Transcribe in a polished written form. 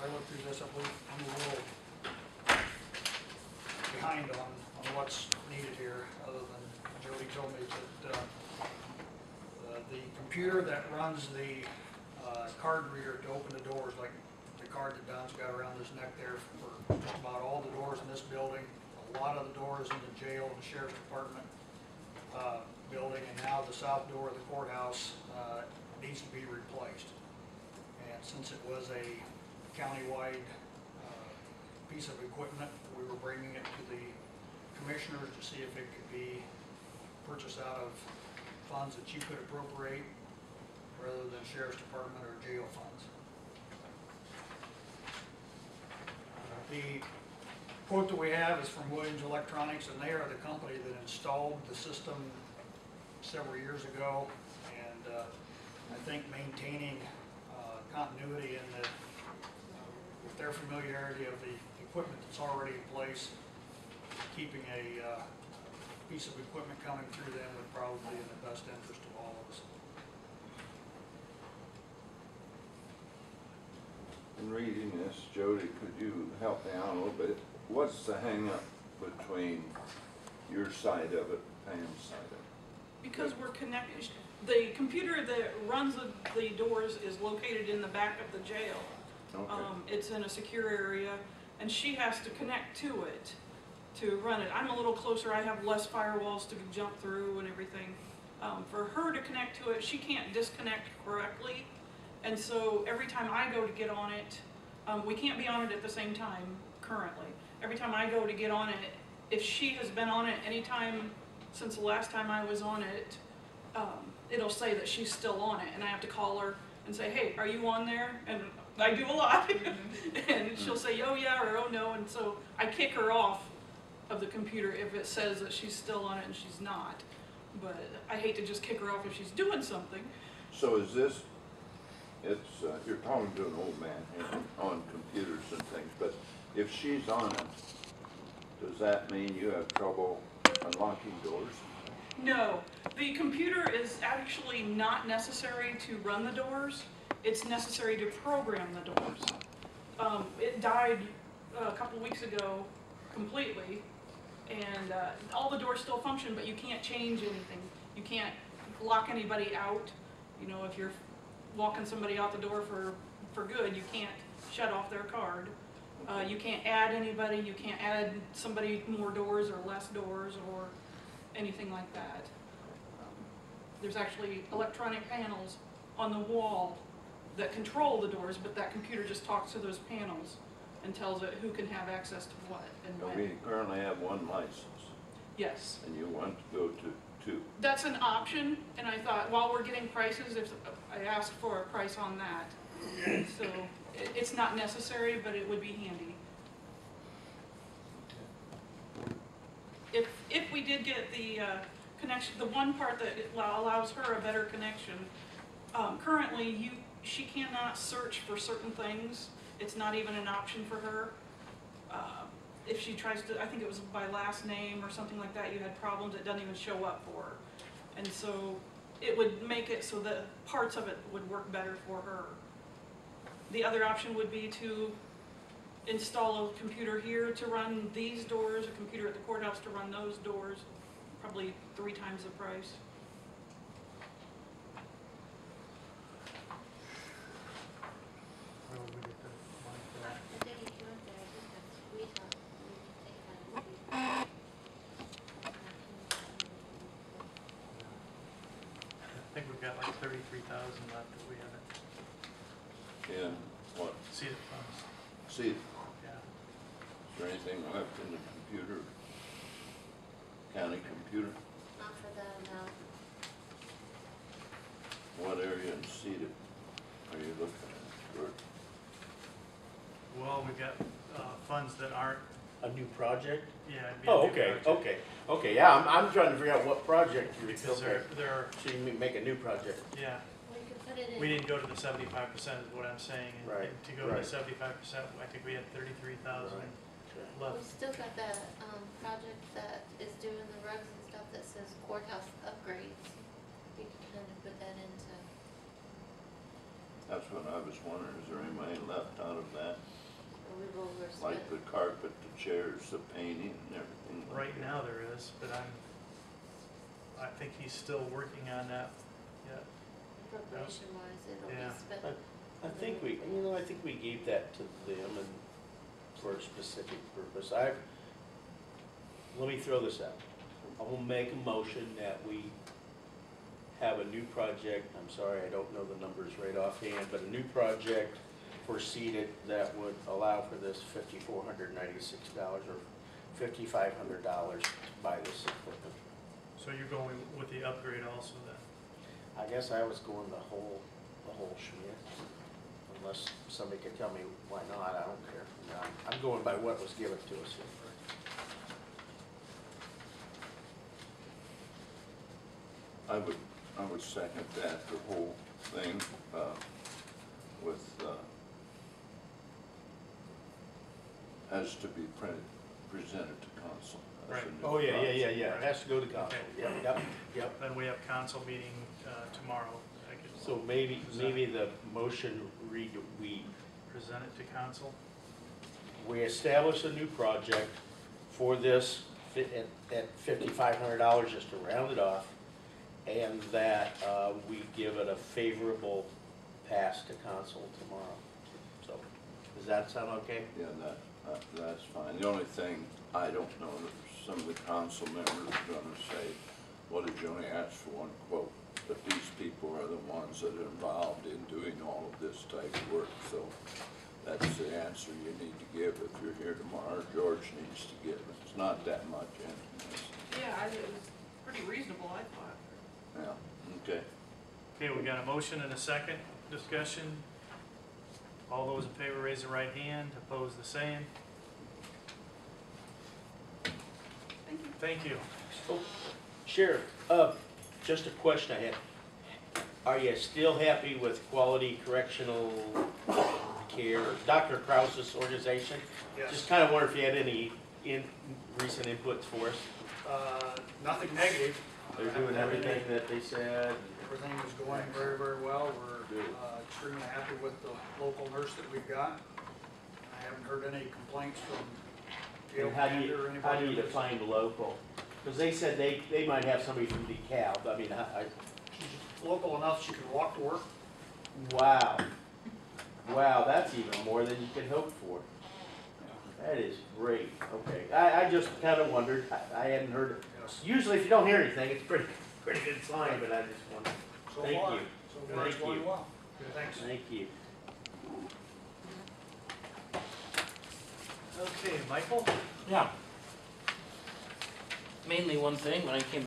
I looked through this, I believe I'm a little behind on what's needed here, other than Jody told me that the computer that runs the card reader to open the doors, like the card that Don's got around his neck there for just about all the doors in this building, a lot of the doors in the jail and the sheriff's department building, and now the south door of the courthouse needs to be replaced. And since it was a countywide piece of equipment, we were bringing it to the commissioners to see if it could be purchased out of funds that you could appropriate rather than sheriff's department or jail funds. The quote that we have is from Williams Electronics, and they are the company that installed the system several years ago, and I think maintaining continuity in the with their familiarity of the equipment that's already in place, keeping a piece of equipment coming through them would probably be in the best interest of all of us. In reading this, Jody, could you help me out a little bit? What's the hang up between your side of it and Pam's side of it? Because we're connected, the computer that runs the doors is located in the back of the jail. Okay. It's in a secure area, and she has to connect to it to run it. I'm a little closer, I have less firewalls to jump through and everything. For her to connect to it, she can't disconnect correctly, and so every time I go to get on it, we can't be on it at the same time currently. Every time I go to get on it, if she has been on it any time since the last time I was on it, it'll say that she's still on it, and I have to call her and say, hey, are you on there? And I do a lot. And she'll say, oh yeah, or oh no, and so I kick her off of the computer if it says that she's still on it and she's not. But I hate to just kick her off if she's doing something. So is this, it's, you're talking to an old man here on computers and things, but if she's on it, does that mean you have trouble unlocking doors? No, the computer is actually not necessary to run the doors. It's necessary to program the doors. It died a couple weeks ago completely, and all the doors still function, but you can't change anything. You can't lock anybody out. You know, if you're walking somebody out the door for good, you can't shut off their card. You can't add anybody. You can't add somebody more doors or less doors or anything like that. There's actually electronic panels on the wall that control the doors, but that computer just talks to those panels and tells it who can have access to what and So when. we currently have one license, Yes. and you want to go to two. That's an option, and I thought while we're getting prices, if I asked for a price on that. So it's not necessary, but it would be handy. If we did get the connection, the one part that allows her a better connection, currently she cannot search for certain things. It's not even an option for her. If she tries to, I think it was by last name or something like that, you had problems, it doesn't even show up for her. And so it would make it so that parts of it would work better for her. The other option would be to install a computer here to run these doors, a computer at the courthouse to run those doors, probably 3 times the price. Where would we get the money for that? The day you went there, I think that's, we talked, we take that. I think we've got like 33,000 left that we haven't In what? seeded funds. See, is Yeah. there anything left in the computer? County computer? Not for the, no. What area in Cedar are you looking at, George? Well, we've got funds that aren't, A new project? yeah. it'd be a Oh, new okay, project. okay, yeah, I'm trying to figure out what project you're, Because okay. they're, So you make a new project, yeah, Well, you could put it in. we didn't go to the 75% is what I'm saying. And- Right, and to go to the right. 75%, I think we had 33,000 Right. okay. We left. still got the, project that is doing the rugs and stuff that says courthouse upgrades. We could kind of put that into, That's what I was wondering, is there any money left out of that? chairs, the painting and everything. like Right that. now there is, but I think he's still working on that yet. Appropriation wise, it'll Yeah. be spent. I think I think we gave that to them and for a specific purpose. Let me throw this out. I will make a motion that we have a new project, I'm sorry, I don't know the numbers right offhand, but a new project for seated that would allow for this $5,496 or $5,500 to buy this equipment. So you're going with the upgrade also then? I guess I was going the whole schmidt, unless somebody could tell me why not, I don't care. No, I'm going by what was given to us here. I would second that, the whole thing, with, has to be presented to council. as a Right. new Oh, yeah, project. it has to go to council, Okay. yep. Then we have council meeting tomorrow. I could So maybe the motion read, we present it to council. establish a new project for this at $5,500, just to round it off, and that we give it a favorable pass to council tomorrow. So, does that sound okay? Yeah, that's fine. The only thing, I don't know, that some of the council members are gonna say, well, did you only ask for one quote? But these people are the ones that are involved in doing all of this type of work, so that's the answer you need to give. If you're here tomorrow, George needs to give it. It's not that much, and, Yeah, it was pretty reasonable, I thought. yeah, okay. Okay, we got a motion and a second discussion. All those in favor raise the right hand, opposed the same. Thank you. Thank you. Oh, Sheriff, just a question I had. Are you still happy with Quality Correctional Care, Dr. Krause's organization? Yes. Just kind of wonder if you had any recent inputs for us. Nothing negative. They're doing everything that they said. Everything is going very, very well. We're Good. extremely happy with the local nurse that we've got. I haven't heard any complaints from Gail And how do Commander or you anybody. define local? Because they said they might have somebody from DeKalb. I mean, She's local enough she can walk to work. wow. Wow, that's even more than you could hope for. That is great. Okay, I just kind of wondered. I hadn't heard it. Yes. Usually if you don't hear anything, it's pretty good sign, but I just wondered. So Thank far, you. so far it's Thank going you. well. Good, thanks. Thank you. Okay, Michael? Yeah. Mainly one thing, when I came